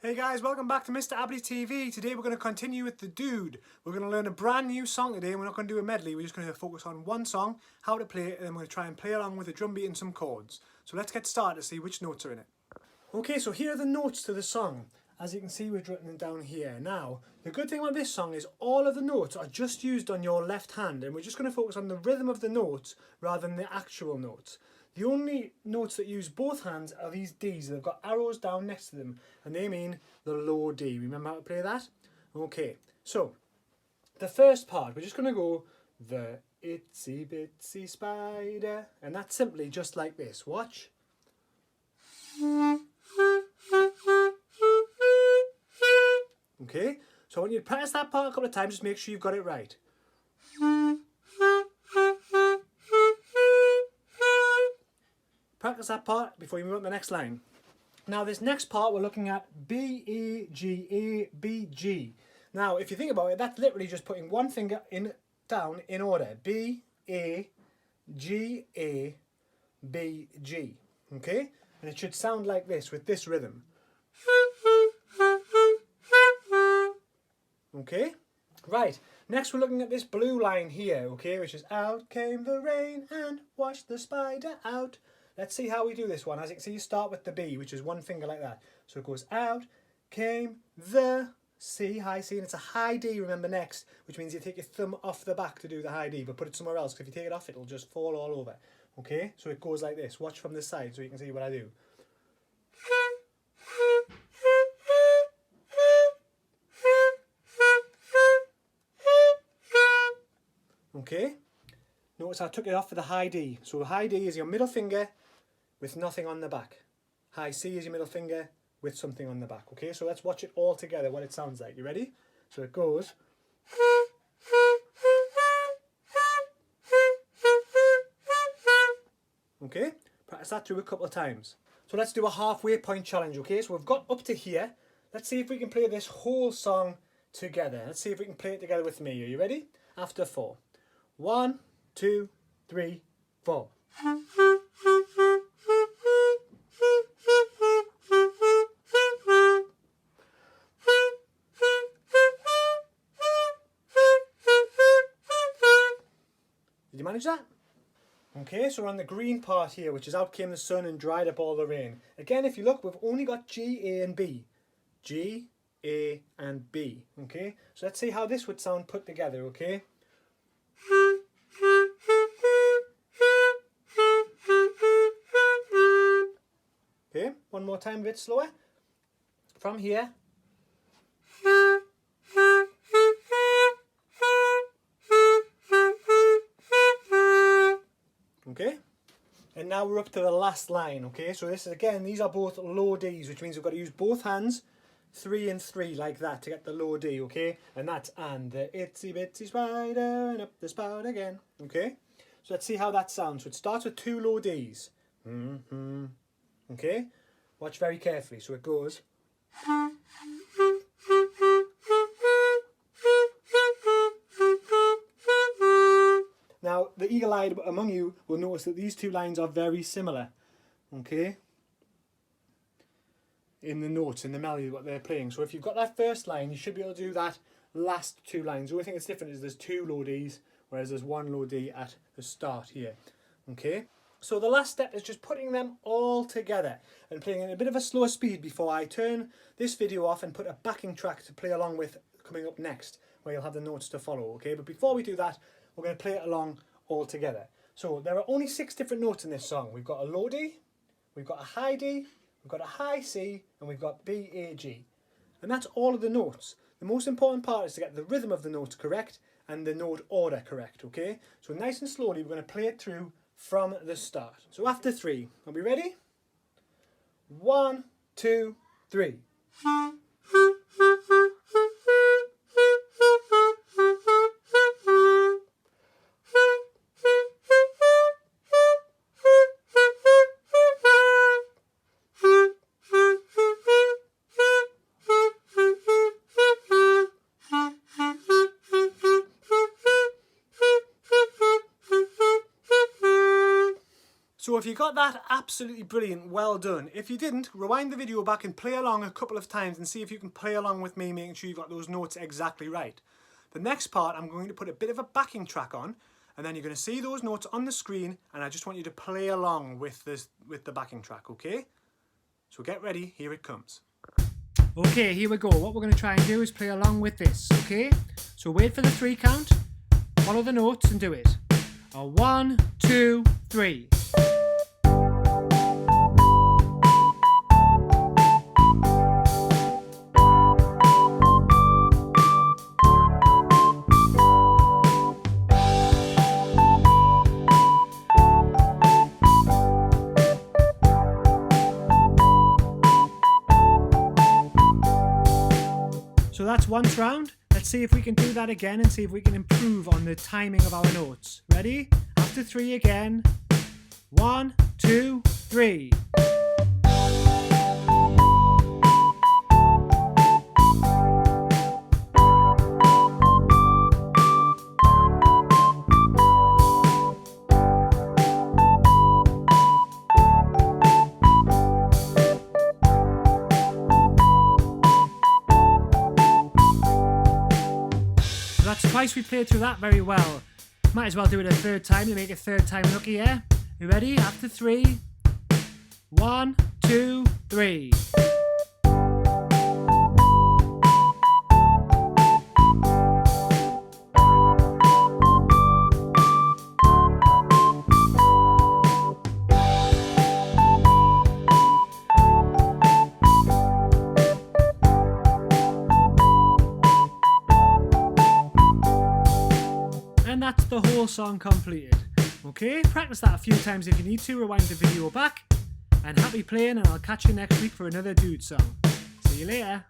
Hey guys, welcome back to Mr. Abadi TV. Today we're going to continue with The Dude. We're going to learn a brand new song today and we're not going to do a medley. We're just going to focus on one song, how to play it, and then we're going to try and play along with a drum beat and some chords. So let's get started to see which notes are in it. Okay, so here are the notes to the song. As you can see, we've written them down here. Now, the good thing about this song is all of the notes are just used on your left hand, and we're just going to focus on the rhythm of the notes rather than the actual notes. The only notes that use both hands are these Ds. They've got arrows down next to them, and they mean the low D. Remember how to play that? Okay, so the first part, we're just going to go the itsy bitsy spider, and that's simply just like this. Watch. Okay, so I want you to practice that part a couple of times, just make sure you've got it right. Practice that part before you move on to the next line. Now this next part we're looking at B, E, G, A, B, G. Now if you think about it, that's literally just putting one finger down in order. B, A, G, A, B, G. Okay? And it should sound like this with this rhythm. Okay? Right. Next we're looking at this blue line here, okay, which is out came the rain and washed the spider out. Let's see how we do this one. As you can see, you start with the B, which is one finger like that. So it goes out, came the C, high C, and it's a high D, remember, next, which means you take your thumb off the back to do the high D, but put it somewhere else, because if you take it off, it'll just fall all over. Okay? So it goes like this. Watch from this side so you can see what I do. Okay? Notice I took it off for the high D. So the high D is your middle finger with nothing on the back. High C is your middle finger with something on the back. Okay, so let's watch it all together, what it sounds like. You ready? So it goes. Okay, practice that through a couple of times. So let's do a halfway point challenge, okay? So we've got up to here. Let's see if we can play this whole song together. Let's see if we can play it together with me. Are you ready? After 4. 1, 2, 3, 4. Did you manage that? Okay, so we're on the green part here, which is out came the sun and dried up all the rain. Again, if you look, we've only got G, A and B. G, A and B. Okay, so let's see how this would sound put together, okay? Okay, one more time, a bit slower. From here. Okay, and now we're up to the last line, okay? So this is, again, these are both low Ds, which means we've got to use both hands, 3 and 3 like that to get the low D, okay? And that's and the itsy bitsy spider and up the spout again, okay? So let's see how that sounds. So it starts with 2 low Ds. Okay? Watch very carefully. So it goes. Now, the eagle-eyed among you will notice that these two lines are very similar, okay? In the notes, in the melody, what they're playing. So if you've got that first line, you should be able to do that last 2 lines. The only thing that's different is there's 2 low Ds, whereas there's 1 low D at the start here, okay? So the last step is just putting them all together and playing at a bit of a slower speed before I turn this video off and put a backing track to play along with coming up next, where you'll have the notes to follow, okay? But before we do that, we're going to play it along all together. So there are only 6 different notes in this song. We've got a low D, we've got a high D, we've got a high C, and we've got B, A, G. And that's all of the notes. The most important part is to get the rhythm of the notes correct and the note order correct, okay? So nice and slowly, we're going to play it through from the start. So after 3, are we ready? 1, 2, 3. So if you got that, absolutely brilliant, well done. If you didn't, rewind the video back and play along a couple of times and see if you can play along with me, making sure you've got those notes exactly right. The next part, I'm going to put a bit of a backing track on, and then you're going to see those notes on the screen, and I just want you to play along with the backing track, okay? So get ready, here it comes. Okay, here we go. What we're going to try and do is play along with this, okay? So wait for the 3 count, follow the notes and do it. 1, 2, 3. So that's once round. Let's see if we can do that again and see if we can improve on the timing of our notes. Ready? After 3 again. 1, 2, 3. That's twice we played through that very well. Might as well do it a 3rd time to make it 3rd time lucky, yeah? You ready? After 3. 1, 2, 3. And that's the whole song completed. Okay, practice that a few times if you need to, rewind the video back, and happy playing, and I'll catch you next week for another dude song. See you later.